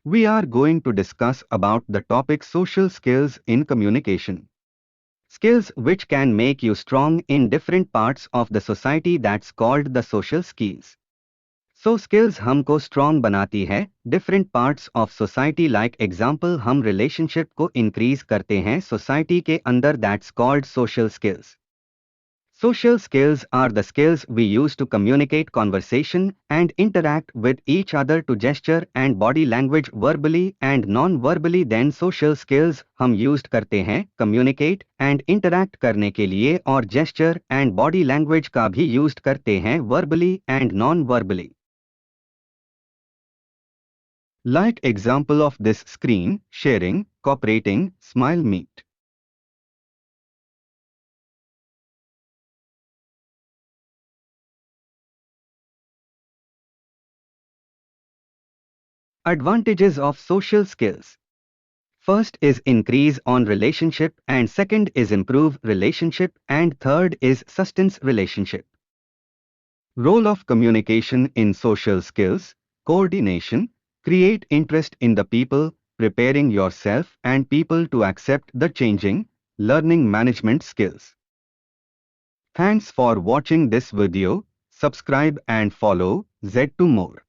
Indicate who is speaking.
Speaker 1: We are going to discuss about the topic social skills in communication. Skills which can make you strong in different parts of the society, that's called the social skills. So skills हमको strong बनाती है different parts of society, like example हम relationship को increase करते हैं society के अंदर, that's called social skills. Social skills are the skills we use to communicate conversation and interact with each other, to gesture and body language verbally and non-verbally. Then social skills हम used करते हैं communicate and interact करने के लिए, और gesture and body language का भी used करते हैं verbally and non-verbally. Like example of this screen, sharing, cooperating, smile, meet. Advantages of social skills. First is increase on relationship, and second is improve relationship, and third is sustains relationship. Role of communication in social skills: coordination, create interest in the people, preparing yourself and people to accept the changing, learning management skills. Thanks for watching this video. Subscribe and follow Z2 more.